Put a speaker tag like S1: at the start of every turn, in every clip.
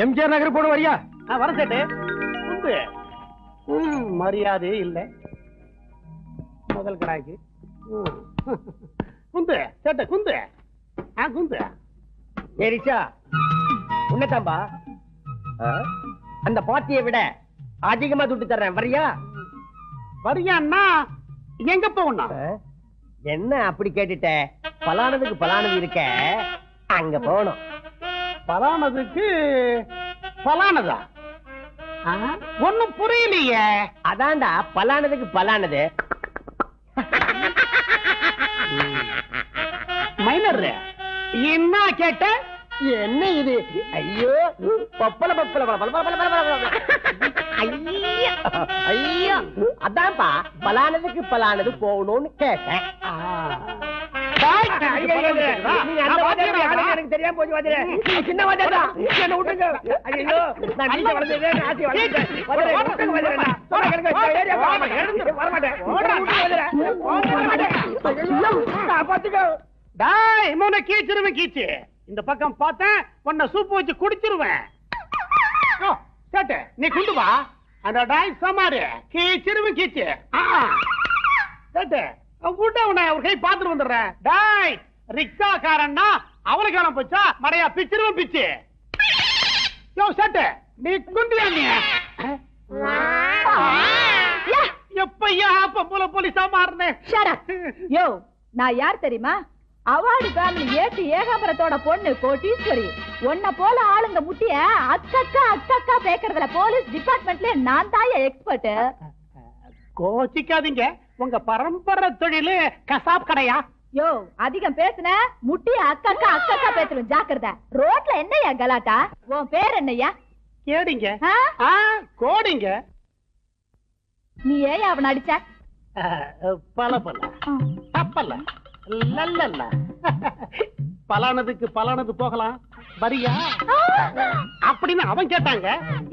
S1: எம்ஜிஆர் நகர் போன வரியா?
S2: வர சேட்டு. மரியாதையே இல்ல முதல் கடாய்க்கு. குந்து சேட்டு குந்து. குந்து
S1: ஏரிச்சா உன்னதாம்பா. அந்த பாட்டியை விட அதிகமா துட்டு தர்றேன், வரியா?
S2: வரியான்னா எங்க போகணும்?
S1: என்ன அப்படி கேட்டுட்ட? பலானதுக்கு பலானது இருக்க, அங்க போகணும்.
S2: பலானதுக்கு பலானதா? ஒண்ணும் புரியலையே.
S1: அதான்டா பலானதுக்கு பலானது.
S2: மைனர் என்ன கேட்ட?
S1: என்ன இது? ஐயோ பப்பல பப்பல ஐயோ, அதான்ப்பா பலானதுக்கு பலானது போகணும்னு கேட்டேன். எனக்கு தெரியாம போச்சு. சின்ன வாத்தியாரா என்ன விட்டுங்க. ஐயோ நான் வீட்டை வளர்ந்தேன், ஆசி வளர்ந்தேன்.
S2: கீச்சு இந்த பக்கம் பார்த்தேன், உன்னை சூப்பு வச்சு குடிச்சிருவேன். நீ குண்டு வா. அந்த டாய் சமாரு கீச்சிருவேன் கீச்சு. அவர் கை பாத்துட்டு வந்துடுறேன். டாய் ரிக்ஷாக்காரன்னா அவனுக்கு வேணும் போச்சா? மடையா பிச்சிருவன் பிச்சு. யோ சேட்டு நீ குண்டியா? நீ எப்பையா பொம்பளை போலீஸா மாறினேன்?
S3: யோ நான் யார் தெரியுமா? அவார்டு ஃபேமிலி ஏட்டு ஏகாம்பரத்தோட பொண்ணு கோட்டீஸ்வரி. உன்ன போல ஆளுங்க முட்டிய அக்கக்கா அக்கக்கா பேக்கறதுல போலீஸ் டிபார்ட்மெண்ட்ல நான் தாய எக்ஸ்பர்ட்.
S2: கோச்சிக்காதீங்க, உங்க பரம்பரை தொழிலு கசாப் கடையா?
S3: யோ அதிகம் பேசுன முட்டிய அக்கக்கா அக்கக்கா பேசுறோம், ஜாக்கிரதை. ரோட்ல என்னையா கலாட்டா? உன் பேர் என்னையா?
S2: கேடிங்க. கோடிங்க.
S3: நீ ஏன் அவன் அடிச்ச?
S2: பல பல தப்பல்ல நல்ல பலானதுக்கு பலானது போகலாம் வரியா அப்படின்னு அவன் கேட்டாங்க.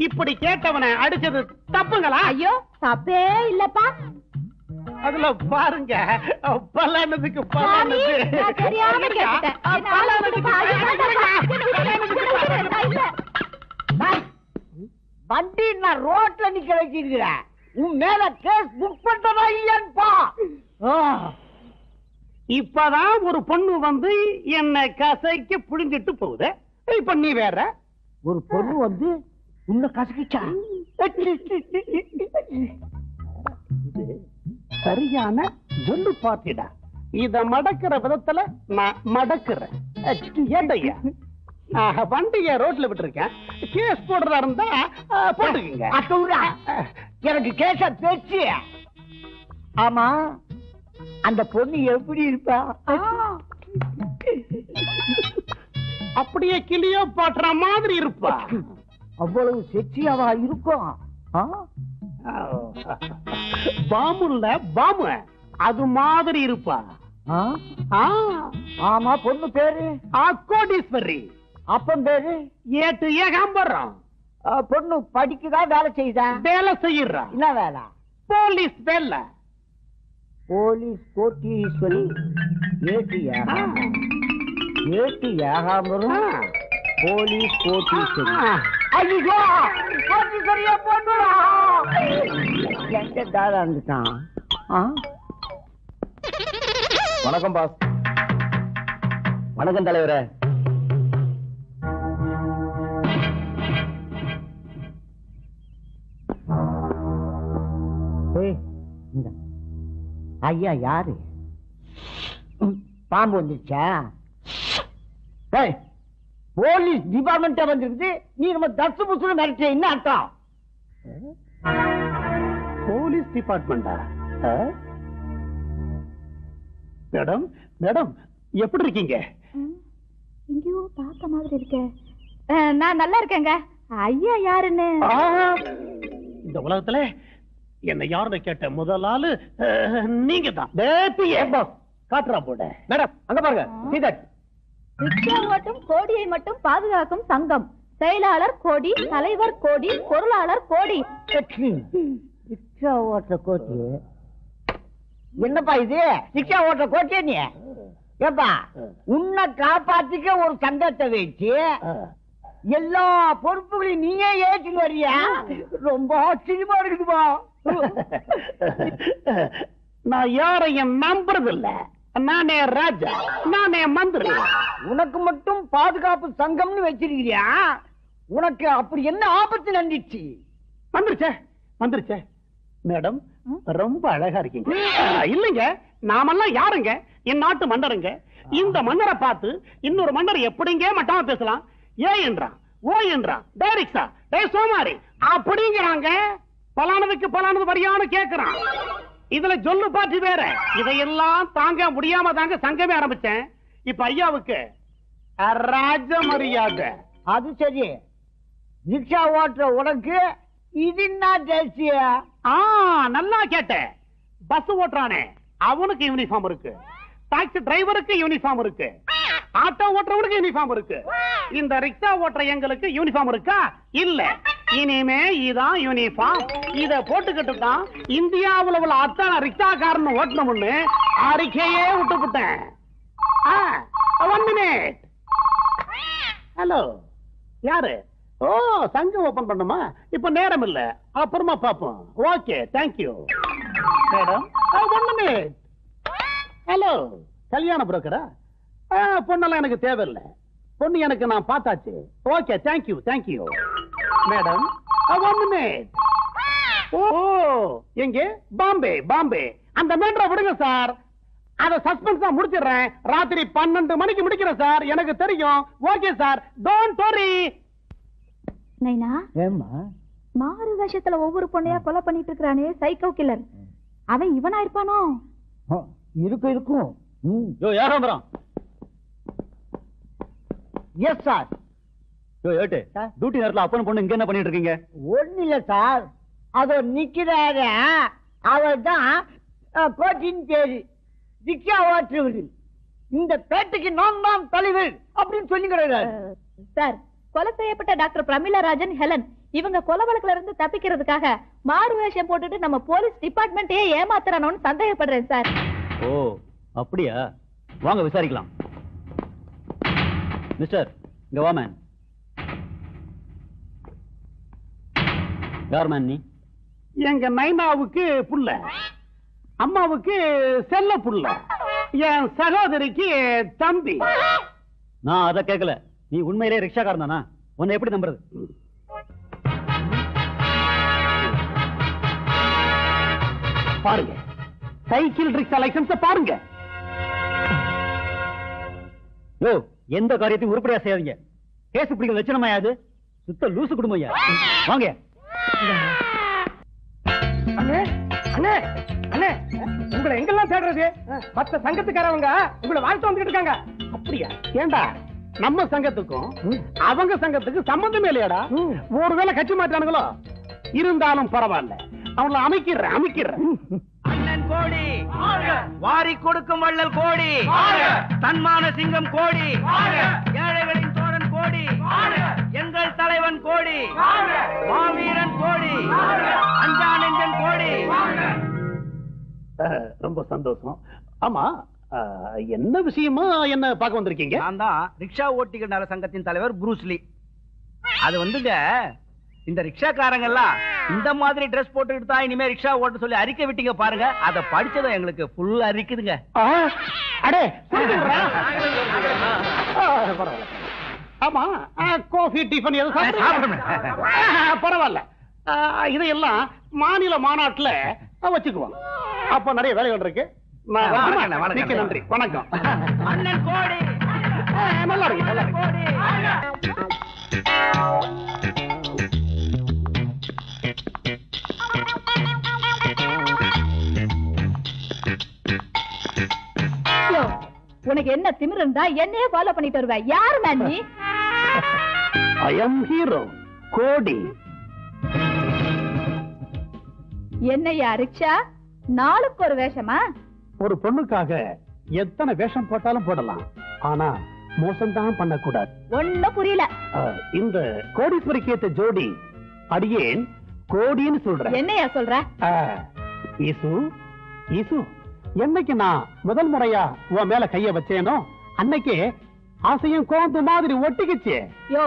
S2: இப்படி கேட்டவனை அடிச்சது தப்புங்களா?
S3: ஐயோ தப்பே இல்லப்பா.
S2: அதுல பாருங்க, பலானதுக்கு பலானது.
S1: வண்டி நான் ரோட்ல நிக்க வச்சிருக்கிறேன். உன் மேல கேஸ் புக் பண்றதா இல்லையான்பா?
S2: இப்பதான் ஒரு பொண்ணு வந்து என்ன கசைக்கு புடிஞ்சிட்டு போகுது. இப்ப நீ வேற
S1: ஒரு பொண்ணு வந்து உன்னை கசக்கிச்சா?
S2: சரியான ஜொல்லு பாத்திடா. இத மடக்கிற விதத்துல நான் மடக்குறேன். ஏண்டையா வண்டிய ரோட்ல விட்டுருக்கேன். கேஸ் போடுறதா இருந்தா போட்டுக்குங்க.
S1: எனக்கு கேஸ பேச்சு. ஆமா அந்த பொண்ணு எப்படி இருப்பா?
S2: அப்படியே கிளியோ பாட்டுற மாதிரி இருப்பா.
S1: அவ்வளவு செக்ஸியாவா இருக்கும்?
S2: பாமுல்ல பாமு அது மாதிரி இருப்பா.
S1: ஆமா பொண்ணு பேரு
S2: கோடீஸ்வரி.
S1: அப்பன் பேரு
S2: ஏட்டு ஏகாம்பரம்.
S1: பொண்ணு படிக்குதா வேலை செய்யுதா?
S2: வேலை செய்யறா.
S1: என்ன வேலை?
S2: போலீஸ் வேலை.
S1: போலீஸ் கோட்டீஸ்வரி. ஏட்டு ஏகாம்பரம் போலீஸ் கோட்டீஸ்வரி. ஐயோ கோட்டீஸ்வரியா பொண்ணுடா. எங்க தாரா இருந்துட்டான்?
S4: வணக்கம் பாஸ். வணக்கம் தலைவரே.
S1: ஐயா யாரு? பாம்பு வந்துருச்சா? போலீஸ் டிபார்ட்மெண்ட் வந்துருக்குது, நீ நம்ம தசு புசு மிரட்ட என்ன அர்த்தம்?
S2: போலீஸ் டிபார்ட்மெண்டா? மேடம் மேடம் எப்படி இருக்கீங்க?
S3: எங்கேயோ பார்த்த மாதிரி இருக்கே. நான் நல்லா இருக்கேங்க. ஐயா யாருன்னு?
S2: இந்த உலகத்துல என்ன யாருன்னு கேட்ட முதல் ஆளு நீங்க தான். காட்டுறா போட.
S4: மேடம் அங்க பாருங்க.
S3: ரிக்ஷா ஓட்டும் கோடியை மட்டும் பாதுகாக்கும் சங்கம். செயலாளர் கோடி, தலைவர் கோடி, பொருளாளர் கோடி.
S1: ரிக்ஷா ஓட்ட கோட்டி என்னப்பா இது? ரிக்ஷா ஓட்ட கோட்டியா நீ? ஏப்பா உன்னை காப்பாத்திக்க ஒரு சங்கத்தை வச்சு எல்லா பொறுப்புகளையும் நீயே ஏற்றுன்னு வரியா? ரொம்ப ஆச்சரியமா இருக்குதுப்பா.
S2: நான் யாரையும் நம்புறதில்ல. நானே ராஜா, நானே மந்திரி.
S1: உனக்கு மட்டும் பாதுகாப்பு சங்கம்னு வச்சிருக்கிறியா? உனக்கு அப்படி என்ன ஆபத்து நடந்துச்சு?
S2: வந்துருச்சே மேடம், ரொம்ப அழகா இருக்கீங்க. இல்லைங்க, நாமெல்லாம் யாருங்க? என் நாட்டு மன்னருங்க. இந்த மன்னரை பார்த்து இன்னொரு மன்னர் எப்படிங்க மட்டமா பேசலாம்? ஏ என்றான், ஓ என்றான், டைரக்டா டே சோமாரி அப்படிங்கிறாங்க. பலானதுக்கு பலானது வரியான்னு கேக்குறான். இதுல சொல்லு பாட்டு வேற. இதையெல்லாம் தாங்க முடியாம தாங்க சங்கமே ஆரம்பிச்சேன். இப்ப ஐயாவுக்கு ராஜ மரியாதை.
S1: அது சரி, ரிக்ஷா ஓட்டுற உனக்கு இது என்ன ஜெர்சிய?
S2: நல்லா கேட்ட. பஸ் ஓட்டுறானே அவனுக்கு யூனிஃபார்ம் இருக்கு, டாக்ஸி டிரைவருக்கு யூனிஃபார்ம் இருக்கு, ஆட்டோ ஓட்டுறவனுக்கு யூனிஃபார்ம் இருக்கு. இந்த ரிக்ஷா ஓட்டுற எங்களுக்கு யூனிஃபார்ம் இருக்கா? இல்ல. இனிமே இதான் யூனிஃபார்ம். இத போட்டுக்கிட்டு தான் இந்தியாவுல உள்ள அத்தனை ரிக்ஷாக்காரன் ஓட்டணும்னு அறிக்கையே விட்டுவிட்டேன். 1 minute. ஹலோ, யாரு? ஓ, சங்கம் ஓபன் பண்ணுமா? இப்ப நேரம் இல்ல, அப்புறமா பாப்போம். Okay, thank you madam. 1 minute. Hello, கல்யாண புரோக்கரா? பொண்ணெல்லாம் எனக்கு தேவையில்லை. பொண்ணு எனக்கு நான் பார்த்தாச்சு. Okay, thank you madam. 1 minute. ஓ, எங்கே? பாம்பே. அந்த மேட்டரை விடுங்க சார். அத சஸ்பென்ஸ் தான் முடிச்சிடுறேன். ராத்திரி 12 மணிக்கு முடிக்கிறேன் சார். எனக்கு தெரியும். Okay sir, don't worry.
S3: நைனா,
S1: ஏம்மா
S3: மாறு வேஷத்துல ஒவ்வொரு பொண்ணையா கொலை பண்ணிட்டு இருக்கானே சைக்கோ கில்லர், அவன் இவனா இருப்பானோ?
S1: இருக்கும்.
S4: யாராம்பரம்?
S1: Yes sir.
S4: ஏட்டு டியூட்டி நேரத்துல அப்பன் பொண்ணு இங்க என்ன பண்ணிட்டு இருக்கீங்க?
S1: ஒண்ணு இல்ல சார், அதோ நிக்கிறாரு. அவர் தான் கோச்சின் பேரு, ரிக்ஷா ஓட்டுறவர். இந்த பேட்டைக்கு நான் தான் தலைவர் அப்படின்னு சொல்லிக்கிறாரு
S3: சார். கொலை செய்யப்பட்ட டாக்டர் பிரமிளா ராஜன், ஹெலன் இவங்க கொலை வழக்குல இருந்து தப்பிக்கிறதுக்காக மாறு வேஷம் போட்டுட்டு நம்ம போலீஸ் டிபார்ட்மெண்ட்டே ஏமாத்துறானோன்னு சந்தேகப்படுறேன் சார்.
S4: ஓ, அப்படியா? வாங்க விசாரிக்கலாம். மிஸ்டர், இங்க வா மேன். யார் மேன் நீ?
S2: எங்க நைனாவுக்கு புள்ள, அம்மாவுக்கு செல்ல புள்ள, என் சகோதரிக்கு தம்பி.
S4: நான் அதை கேட்கல. நீ உண்மையிலே ரிக்ஷாக்காரன் தானா? உன்னை எப்படி நம்புறது?
S2: பாருங்க, சைக்கிள் ரிக்ஷா லைசன்ஸ் பாருங்க.
S4: யோ, எந்த காரியத்தையும் உருப்படியா செய்யாதீங்க. கேஸ் பிடிக்கிற லட்சணமாயாது? சுத்த லூசு குடும்பம் ஐயா. வாங்க.
S2: அண்ணே, உங்களை எங்கெல்லாம் தேடுறது? மத்த சங்கத்துக்காரவங்க உங்களை வாழ்த்து வந்துட்டு இருக்காங்க. அப்படியா? ஏண்டா, நம்ம சங்கத்துக்கும் அவங்க சங்கத்துக்கு சம்பந்தமே இல்லையாடா? ஒருவேளை கட்சி மாற்றானுங்களோ? இருந்தாலும் பரவாயில்ல, அவங்கள அமைக்கிறேன்.
S5: அண்ணன் கோடி, வாரி கொடுக்கும் வள்ளல் கோடி, தன்மான சிங்கம் கோடி, ஏழைகளின் தோழன் கோடி, எங்கள் தலைவன் கோடி, மாவீரன் கோடி, அஞ்சா நெஞ்சன் கோடி.
S2: ரொம்ப சந்தோஷம். ஆமா, என்ன விஷயமா என்ன பார்க்க வந்திருக்கீங்க?
S5: நான் தான் ரிக்ஷா ஓட்டிகள் நல சங்கத்தின் தலைவர் புரூஸ்லி. அது வந்துங்க, இந்த ரிக்ஷாக்காரங்க எல்லாம் இந்த மாதிரி டிரெஸ் போட்டுக்கிட்டு தான் இனிமே ரிக்ஷா ஓட்ட சொல்லி அறிக்கை விட்டீங்க பாருங்க. அதை படிச்சதும் எங்களுக்கு ஃபுல்லா அறிக்குதுங்க.
S2: அடே, ஆமா, காஃபி டிஃபன் எதுவும் பரவாயில்ல. இதையெல்லாம் மாநில மாநாட்டுல வச்சுக்குவோம். அப்ப நிறைய வேலைகள் இருக்கு. நன்றி, வணக்கம்.
S5: அண்ணன் கோடி,
S2: நல்லா இருக்கு.
S5: கோடி.
S3: உனக்கு என்ன திமிரு இருந்தா என்னையே ஃபாலோ பண்ணிட்டு வருவ? யாரு மேன் நீ?
S2: ஐ அம் ஹீரோ கோடி.
S3: என்னையா ரிக்ஷா, நாளுக்கு ஒரு வேஷமா?
S2: ஒரு பொண்ணுக்காக எத்தனை வேஷம் போட்டாலும் போடலாம், ஆனா மோசம் தான் பண்ணக்கூடாது.
S3: ஒண்ணும் புரியல.
S2: இந்த கோடீஸ்வரிக்கு ஏத்த ஜோடி அடியேன் கோடின்னு சொல்றேன்.
S3: என்னையா சொல்ற?
S2: ஈசு, என்னைக்கு நான் முதல் முறையா உன் மேல கைய வச்சேனோ அன்னைக்கு ஆசையும் கோந்து மாதிரி ஒட்டிக்கிச்சு.
S3: யோ,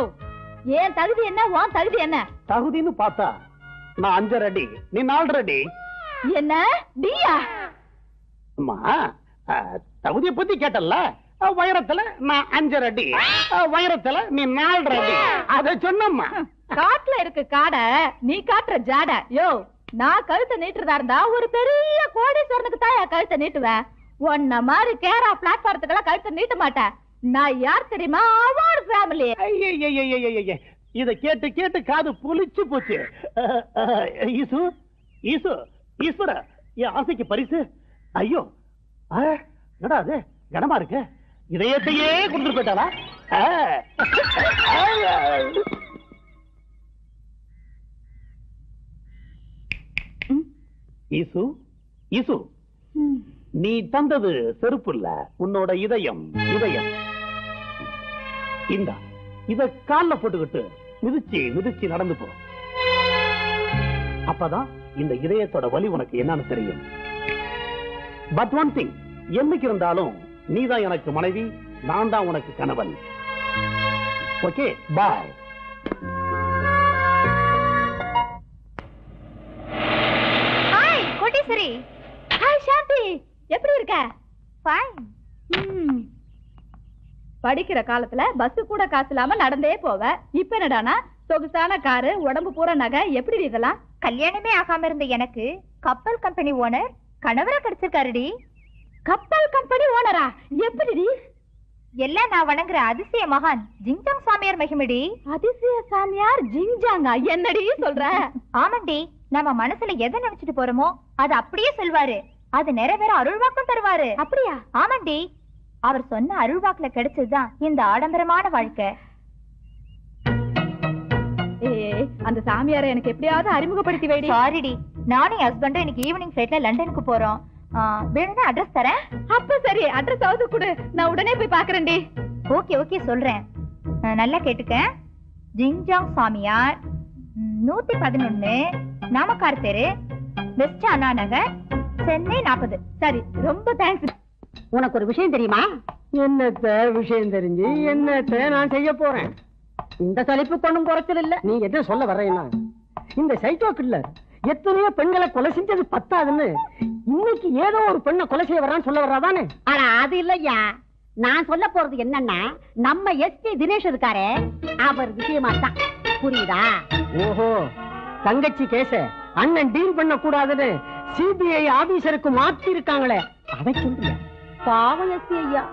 S3: ஏன் தகுதி என்ன, உன் தகுதி என்ன?
S2: தகுதின்னு பார்த்தா நான் 5 அடி, நீ 4 அடி.
S3: என்ன டியா?
S2: அம்மா, தகுதியை பத்தி கேட்டல்ல, உயரத்துல நான் 5 அடி, உயரத்துல நீ 4 அடி. அத சொன்னம்மா.
S3: காட்டுல இருக்கு காடை, நீ காட்டுற ஜாட. யோ, நான் கழுத்தை நீட்டுறதா இருந்தா ஒரு பெரிய கோடீஸ்வரனுக்கு தான் கழுத்தை நீட்டுவேன். உன்ன மாதிரி கேரா பிளாட்பாரத்துக்கெல்லாம் கழுத்தை நீட்ட மாட்டேன். நான் யார் தெரியுமா? Award family.
S2: இத கேட்டு கேட்டு காது புளிச்சு போச்சு. ஈசு, ஈசு, ஈஸ்வர, என் ஆசைக்கு பரிசு. ஐயோ, என்னடா அது கனமா இருக்கு. இதயத்தையே கொடுத்துட்டு போயிட்டாளா? ஈசு, ஈசு, நீ தந்தது செருப்பு இல்ல, உன்னோட இதயம். இதயம் இந்த இத கால்ல போட்டுக்கிட்டு மிதிச்சு மிதிச்சு நடந்து போ. அப்பதான் இந்த இதயத்தோட வலி உனக்கு என்னன்னு தெரியும். பட் ஒன் திங், என்னைக்கு இருந்தாலும் நீதான் எனக்கு மனைவி, நான் தான் உனக்கு கணவன். ஓகே, பாய்.
S3: ஹாய் கோட்டீஸ்வரி. ஹாய் சாந்தி, எப்படி இருக்க? ஃபைன். படிக்கிற காலத்துல பஸ் கூட காசு இல்லாம நடந்தே போவ. இப்ப என்னடானா சொகுசான காரு, உடம்பு பூரா நகை. எப்படி இதெல்லாம்?
S6: கல்யாணமே ஆகாம இருந்த எனக்கு கப்பல் கம்பெனி ஓனர் கணவரா கிடைச்சிருக்காருடி.
S3: கப்பல் கம்பெனி ஓனரா? எப்படிடி?
S6: எல்லாம் நான் வணங்குற அதிசய மகான் ஜிங்ஜாங் சாமியார் மகிமடி.
S3: அதிசய சாமியார் ஜிங்ஜாங்கா? என்னடி சொல்ற?
S6: ஆமாண்டி, நம்ம மனசுல எதை நினைச்சிட்டு போறோமோ அது அப்படியே சொல்வாரு. அது நிறைவேற அருள்வாக்கும் தருவாரு.
S3: அப்படியா?
S6: ஆமாண்டி, அவர் சொன்ன அருள்வாக்குல கிடைச்சதுதான் இந்த ஆடம்பரமான வாழ்க்கை.
S3: அந்த சாமியாரை எனக்கு எப்படியாவது அறிமுகப்படுத்தி வைடி.
S6: சாரிடி, நானும் ஹஸ்பண்டும் இன்னைக்கு ஈவினிங் ஃபிளைட்ல லண்டனுக்கு போறோம். வேணும்னா அட்ரஸ் தரேன்.
S3: அப்ப சரி, அட்ரஸ் ஆவது கொடு, நான் உடனே போய் பாக்குறேன்டி.
S6: ஓகே ஓகே சொல்றேன், நல்லா கேட்டுக்க. ஜிங்ஜாங் சாமியார், 111 நாமக்கார் தெரு, வெஸ்ட் அண்ணா நகர், சென்னை 40.
S3: சரி, ரொம்ப தேங்க்ஸ்.
S1: உனக்கு ஒரு விஷயம் தெரியுமா? என்னத்த விஷயம் தெரிஞ்சு என்னத்த நான் செய்ய போறேன்? இந்த தலைப்பு கொண்டும் குறைச்சல் இல்ல. நீ என்ன சொல்ல வர்றேன்னா, இந்த சைக்கோ கில்லர் எத்தனையோ பெண்களை கொலை செஞ்சது பத்தாதுன்னு இன்னைக்கு ஏதோ ஒரு பெண்ணை கொலை செய்ய வர்றான்னு சொல்ல வர்றாதானே?
S7: ஆனா அது இல்லையா, நான் சொல்ல போறது என்னன்னா, நம்ம எஸ்பி தினேஷ் இருக்காரே, அவர் விஷயமா தான். புரியுதா?
S1: ஓஹோ, தங்கச்சி கேச அண்ணன் டீல் பண்ண கூடாதுன்னு சிபிஐ ஆபீசருக்கு மாத்தி இருக்காங்களே, அதை சொல்றியா?
S7: பாவம் எஸ்பி ஐயா,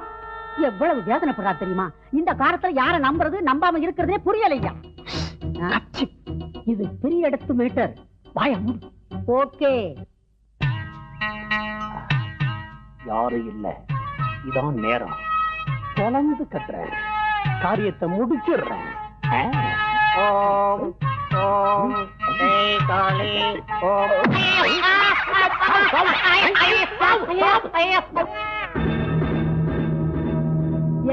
S7: எவ்வளவு வேதனைப்படுறா தெரியுமா? இந்த காலத்துல யார நம்புறது நம்பாம இருக்கிறதே புரியலையா.
S1: இது பெரிய இடத்து மீட்டர். வாய மூடு.
S7: ஓகே,
S2: யாரும் இல்ல, இதான் நேரம். தொலைந்து கட்டுறேன், காரியத்தை முடிச்சிடுறேன்.
S1: ஓம் ஓம் ஜெய் காளி ஓம்.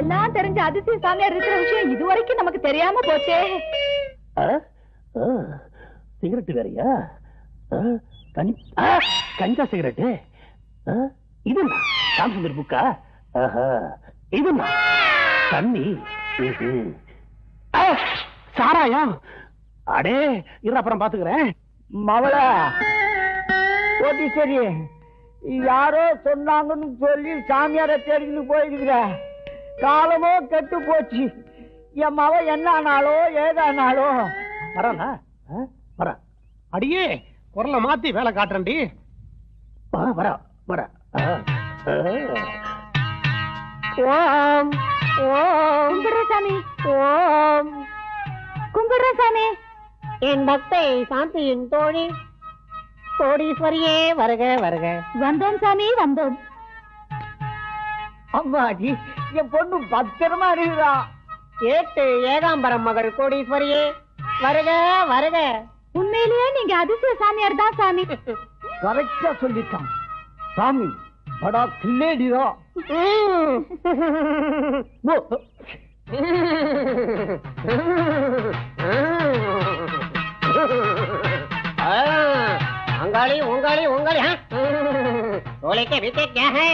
S3: எல்லாம் தெரிஞ்ச அதிசய சாமியார் இருக்கிற விஷயம் இதுவரைக்கும் நமக்கு தெரியாம போச்சே.
S2: சிகரெட் வேறையா? கஞ்சா சிகரெட். இது சாம்சங் புக்கா? இது தண்ணி, சாராயம். அடே இரு, அப்புறம் பாத்துக்கிறேன்.
S1: மவளா ஓட்டி சரி, யாரோ சொன்னாங்கன்னு சொல்லி சாமியார தேடிக்கிட்டு போயிருக்கிற. காலமோ கெட்டு போச்சு. என் மவ என்ன ஆனாலோ ஏதானாலோ.
S2: வரா வர, அடியே குரலை மாத்தி வேலை காட்டுறேன்டி. வர வர.
S1: ஓம் ஓம்
S3: கும்பிடுற சாமி,
S1: ஓம்.
S3: கும்பிடுற சாமி.
S7: என் பக்தை சாந்தியின் தோழி கோடீஸ்வரியே வருக வருக.
S3: வந்தோம் சாமி, வந்தோம்.
S1: அம்மாடி, என் பொண்ணு பத்திரமா இருக்குதா?
S7: ஏட்டு ஏகாம்பரம் மகள் கோடீஸ்வரியே வருக வருக.
S3: உண்மையிலேயே நீங்க அதிசய சாமியார் தான் சாமி.
S1: கரெக்டா சொல்லிட்டான் சாமி. படா கில்லேடிதா.
S7: அங்காளி உங்காளி உங்காளி
S8: बोले के बेटे क्या है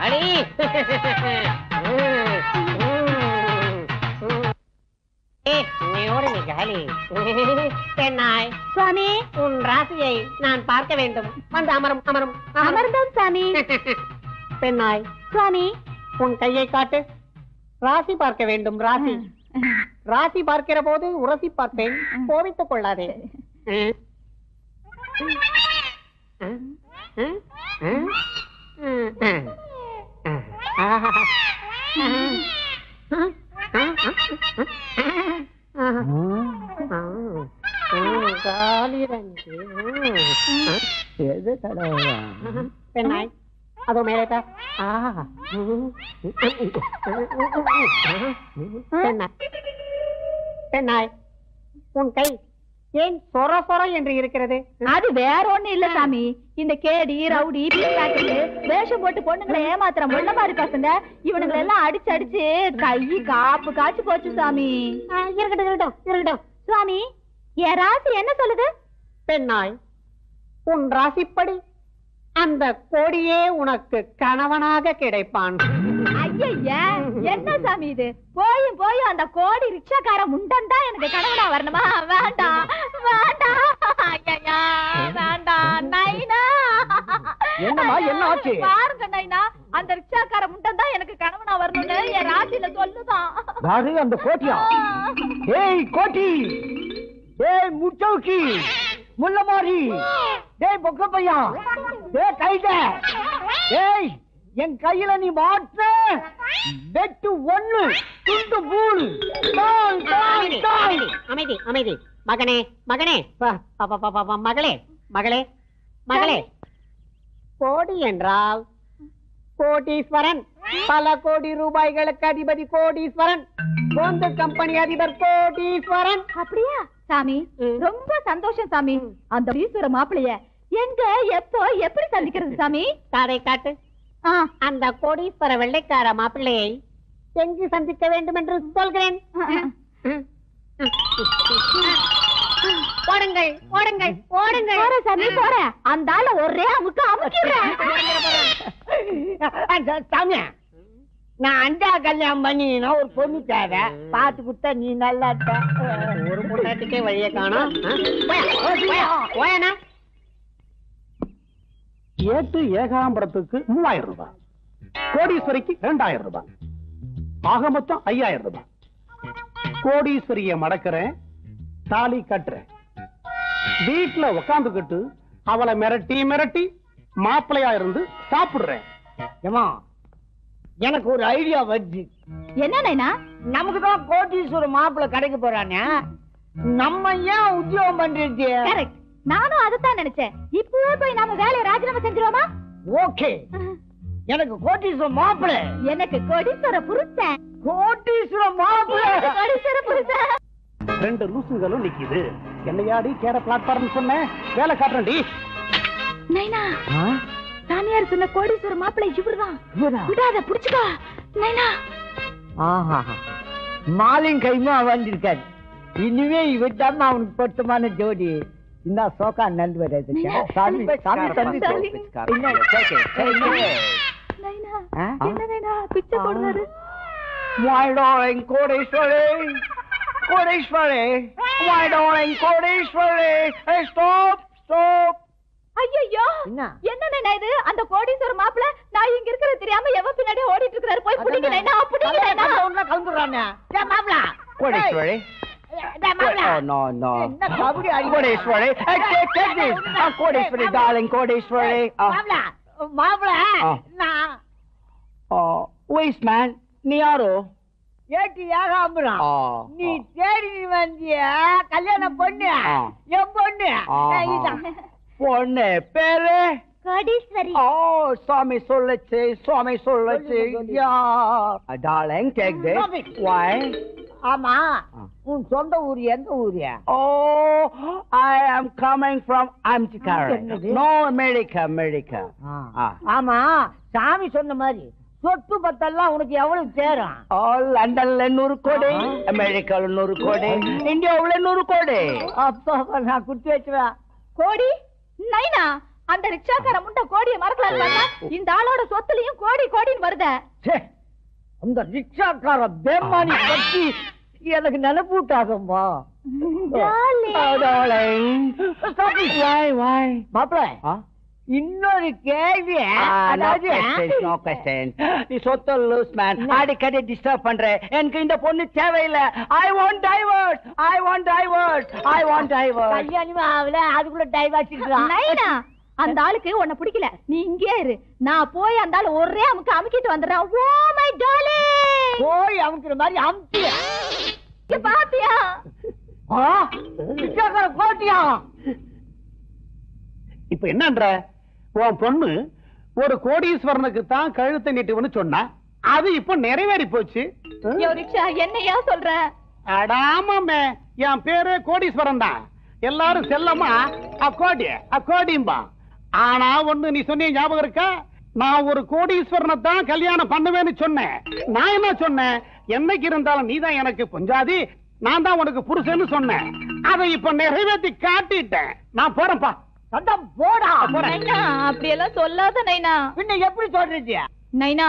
S8: गाड़ी பெண்ணாய்
S7: சுவாமி
S8: உன் ராசியை நான் பார்க்க வேண்டும் வந்து அமரும் அமரும்
S7: அமர்ந்தோம் சுவாமி.
S8: பெண்ணாய்
S7: சுவாமி
S8: உன் கையை காட்டு ராசி பார்க்க வேண்டும் ராசி ராசி பார்க்கிற போது உரசி பார்ப்பேன் கோபித்துக் கொள்ளாதே பெண்ணாய் அதோ மேலே பார் பெண்ணாய் உன் கை ஏன் சொர சொர என்று இருக்கிறது?
S3: அது வேற ஒண்ணு இல்ல சாமி. இந்த கேடி ரவுடி பிளாக்கெட் வேஷம் போட்டு பொண்ணுங்களை ஏமாத்துற முள்ள மாதிரி பசங்க இவனுங்களை எல்லாம் அடிச்சு அடிச்சு கை காப்பு காய்ச்சி போச்சு சாமி.
S8: இருக்கட்டும் இருக்கட்டும் இருக்கட்டும்.
S3: சுவாமி என் ராசி என்ன சொல்லுது?
S8: பெண்ணாய் உன் ராசிப்படி அந்த கோடியே உனக்கு கணவனாக கிடைப்பான்.
S3: ஐயா என்ன சாமி இது? போயும் போயும் அந்த கோடி ரிக்ஷாக்கார முண்டன் தான் எனக்கு கணவனா வரணுமா? வேண்டாம் வேண்டாம் ஐயா வேண்டாம் நைனா.
S1: என்னம்மா என்ன ஆச்சு?
S3: பாருங்க நைனா, அந்த ரிக்ஷாக்கார முண்டன் தான் எனக்கு கணவனா வரணும்னு என் ராசியில சொல்லுதான்.
S1: யாரு அந்த கோட்டியா? ஏய் கோட்டி, ஏய் முச்சௌக்கி, முள்ளமாரி, டேய் பொக்க பையா, டேய் கைத, ஏய் என் கையில நீ மாற்ற வெட்டு ஒண்ணு துண்டு பூல்.
S8: அமைதி அமைதி மகனே மகனே மகளே மகளே மகளே. கோடி என்றால் கோடீஸ்வரன், பல கோடி ரூபாய்களுக்கு அதிபதி கோடீஸ்வரன், சொந்த கம்பெனி அதிபர் கோடீஸ்வரன்.
S3: அப்படியா சாமி? ரொம்ப சந்தோஷம் சாமி. அந்த ஈஸ்வர மாப்பிளைய எங்க எப்போ எப்படி சந்திக்கிறது சாமி?
S8: தாரை காட்டு. அந்த கோடீஸ்வர வெள்ளைக்கார மாப்பிள்ளையை எங்கு சந்திக்க வேண்டும் என்று சொல்கிறேன். ஓடுங்கள் ஓடுங்கள் ஓடுங்கள்.
S3: போற சாமி போற. அந்த ஆள ஒரே அமுக்கு அமுக்கிறேன்.
S1: சாமியா, நான் அண்டா கல்யாணம் பண்ணினா ஒரு பொண்ணு தேவை பாத்து கொடுத்தா நீ நல்லா இருப்ப.
S8: ஒரு பொண்ணாட்டுக்கே வழியை காணோம்.
S2: ஏட்டு ஏகாம்பரத்துக்கு 3000 ரூபாய், கோடீஸ்வரிக்கு 2000 ரூபாய், ஆக மொத்தம் 5000 ரூபாய். கோடீஸ்வரிய மடக்கிறேன், தாலி கட்டுறேன், வீட்டுல உக்காந்துக்கிட்டு அவளை மிரட்டி மிரட்டி மாப்பிள்ளையா இருந்து சாப்பிடுறேன்.
S1: ஏமா எனக்கு ஒரு ஐடியா வருது.
S3: என்ன நைனா?
S1: நமக்கு தான் கோடீஸ்வர மாப்பிள்ளை கிடைக்க போறானே, நம்ம ஏன் உத்தியோகம் பண்றது?
S3: கரெக்ட், நானும் அதுதான் நினைச்சேன். இப்பவே போய் நாம வேலையை ராஜினாமா செஞ்சிருவோமா?
S1: ஓகே, எனக்கு கோடீஸ்வர மாப்பிள்ளை.
S3: எனக்கு கோடீஸ்வர புருஷன்.
S1: கோடீஸ்வர மாப்பிள்ளை.
S3: கோடீஸ்வர புருஷன்.
S2: 2 லூசுங்களும் நிக்குது. என்னையாடி கேர பிளாட்ஃபார்ம் சொன்னேன், வேலை காட்டுறேன்டி.
S3: நைனா, சாமியார் சொன்ன கோடீஸ்வர மாப்பிள்ளை இவர்தான். விடாத, புடிச்சுக்கா நைனா.
S1: ஆஹா, மாலின் கைமா வந்திருக்காரு. இனிமே இவர்தான் அவனுக்கு பொருத்தமான ஜோடி. இந்த சோகா நந்து வராது. சாமி சாமி தம்பி
S3: நைனா, என்ன நைனா பிச்சை போடுறாரு?
S1: My darling Kodeeswari, Kodeeswari, my darling Kodeeswari. Hey, stop, stop.
S3: ஐயோ, என்ன நைனா இது? அந்த கோடீஸ்வர மாப்பிள்ளை நான் இங்க இருக்கிறது தெரியாம எவ பின்னாடி ஓடிட்டு இருக்காரு. போய் புடிங்க நைனா, புடிங்க நைனா.
S1: ஒண்ணா கலந்துறானே. டேய் மாப்ள,
S5: கோடீஸ்வரி.
S1: டேய் மாப்ள.
S5: No, no.
S1: என்ன கபடி அடி.
S5: கோடீஸ்வரி. Take this. கோடீஸ்வரி darling, கோடீஸ்வரி.
S1: மாப்ள, மாப்ள நான்
S5: Wait man, நீ யாரோ?
S1: ஏட்டி ஏகாம்பரம். நீ தேடி வந்திய கல்யாணம் பொண்ணு, என் பொண்ணு இதான்.
S5: பொண்ணு பேரு
S7: கோடீஸ்வரி.
S5: சுவாமி சொல்லுச்சு, சுவாமி சொல்லுச்சு. Darling, take this. Why?
S1: ஆமா, உன் சொந்த ஊர் எந்த ஊரு?
S5: I am coming from America. No, America.
S1: ஆமா, சாமி சொன்ன மாதிரி சொத்து பத்தெல்லாம் உனக்கு எவ்வளவு சேரும்?
S5: லண்டன்ல 100 கோடி, அமெரிக்கால 100 கோடி, இந்தியாவுல 100 கோடி.
S1: அப்பா நான் குடுத்து வச்சுவேன்.
S3: கோடி நைனா, அந்த ரிக்ஷாக்கார முண்டை கோடியை மறக்கலாம். இந்த ஆளோட சொத்துலயும் கோடி கோடின்னு வருத.
S1: அந்த ரிக்ஷாக்கார பேமானி பத்தி எனக்கு நினைப்பூட்டாகம்மா. மாப்பிள இன்னொரு கேள்வி.
S5: நீ சொத்த லூஸ் மேன், அடிக்கடி டிஸ்டர்ப் பண்ற. எனக்கு இந்த பொண்ணு தேவையில்லை. I want divorce, I want divorce, I want divorce.
S1: கல்யாணமே ஆகல, அதுக்குள்ள டைவர்ஸ்
S3: நைனா, அந்த ஆளுக்கு உன்னை பிடிக்கல, நீ இங்கே இரு. நான் போய் அந்த ஆளு ஒரே அமுக்கு அமுக்கிட்டு வந்துடுறேன். ஓ மை டார்லிங்,
S1: போய் அமுக்குற மாதிரி அமுக்கியா
S3: பாத்தியா?
S1: கோட்டியா?
S2: இப்ப என்னன்ற, உன் பொண்ணு ஒரு கோடீஸ்வரனுக்கு தான் கழுத்தை நீட்டுவன்னு சொன்னா, அது இப்ப நிறைவேறி போச்சு.
S3: ரிக்ஷா என்னையா சொல்ற?
S2: அடாமே, என் பேரு கோடீஸ்வரன் தான். எல்லாரும் செல்லமா அக்கோடி அக்கோடிம்பா. ஆனா ஒண்ணு நீ சொன்ன ஞாபகம் இருக்கா? நான் ஒரு கோடீஸ்வரனை தான் கல்யாணம் பண்ணுவேன்னு சொன்னேன். நான் என்ன சொன்னேன்? என்னைக்கு இருந்தாலும் நீதான் எனக்கு பொஞ்சாதி, நான் தான் உனக்கு புருஷன்னு சொன்னேன். அதை இப்ப நிறைவேற்றி காட்டிட்டேன். நான் போறேன்ப்பா.
S1: சத்தம் போடா.
S3: நைனா, அப்படி எல்லாம் சொல்லாத நைனா.
S1: பின்ன எப்படி சொல்றீங்க?
S3: நைனா,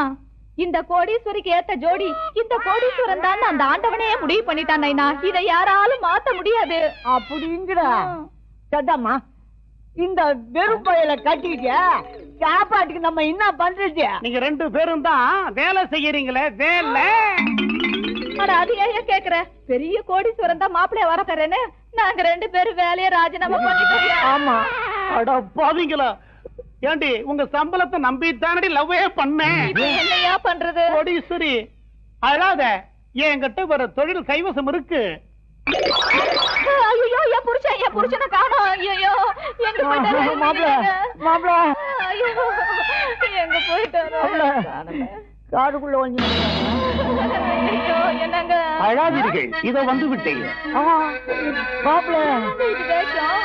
S3: இந்த கோடீஸ்வரிக்கு ஏத்த ஜோடி இந்த கோடீஸ்வரன் தான் அந்த ஆண்டவனே முடிவு பண்ணிட்டான் நைனா. இதை யாராலும் மாத்த முடியாது.
S1: அப்படிங்கிற சத்தம்மா, இந்த வெறுப்பையில கட்டிட்டு சாப்பாட்டுக்கு நம்ம என்ன பண்றது?
S2: நீங்க ரெண்டு பேரும் தான் வேலை செய்யறீங்களே, வேலை.
S3: அது ஏன் கேக்குற? பெரிய கோடீஸ்வரன் தான் மாப்பிள்ளைய வர தரேன்னு நாங்க ரெண்டு பேரும் வேலையை ராஜினாமா பண்ணிட்டோம்.
S1: ஆமா.
S2: அட பாவிங்களா, ஏண்டி உங்க சம்பளத்தை நம்பித்தானடி லவ்வே பண்ணேன்.
S3: என்னையா பண்றது?
S2: கோடீஸ்வரி அழாத, என்கிட்ட ஒரு தொழில் கைவசம் இருக்கு.
S3: ஐயோ, என் புருஷனை காணோம். ஐயோ, எங்க போயிட்டாரு?
S1: மாப்பிள
S3: ஐயோ, எங்க போயிட்டாரு?
S1: காடுக்குள்ள வந்து
S3: என்னங்க?
S2: அழாதீர்கள், இத வந்து விட்டீங்க.
S1: மாப்பிள,
S3: இது வேஷம்.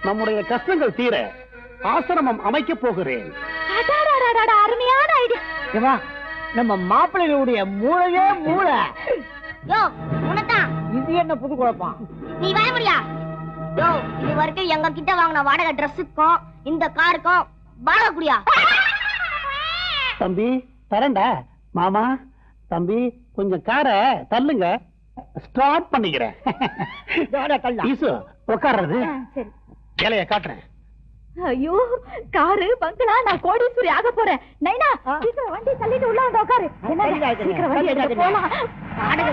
S2: நம்முடைய கஷ்டங்கள் தீர ஆசிரமம் அமைக்க போகிறேன்.
S3: அருமையான ஐடியா.
S1: நம்ம மாப்பிள்ளைகளுடைய மூளையே மூளை.
S7: யோ உனதான்
S1: இது என்ன புது குழப்பம்?
S7: நீ வர முடியா? யோ இது வரைக்கும் எங்க கிட்ட வாங்கின வாடகை ட்ரெஸ்ஸுக்கும் இந்த காருக்கும் வாடகை குடியா?
S2: தம்பி தரண்டா. மாமா, தம்பி கொஞ்சம் காரை தள்ளுங்க, ஸ்டார்ட் பண்ணிக்கிறேன். உட்கார்றது வேலையை காட்டுறேன்.
S3: ஐயோ, காரு பங்களா, நான் கோடீஸ்வரி ஆக போறேன். நைனா, சீக்கிரம் வண்டி தள்ளிட்டு உள்ள வந்து உட்காரு. என்ன சீக்கிரம் வண்டி எடுத்து போலாம். வாடகை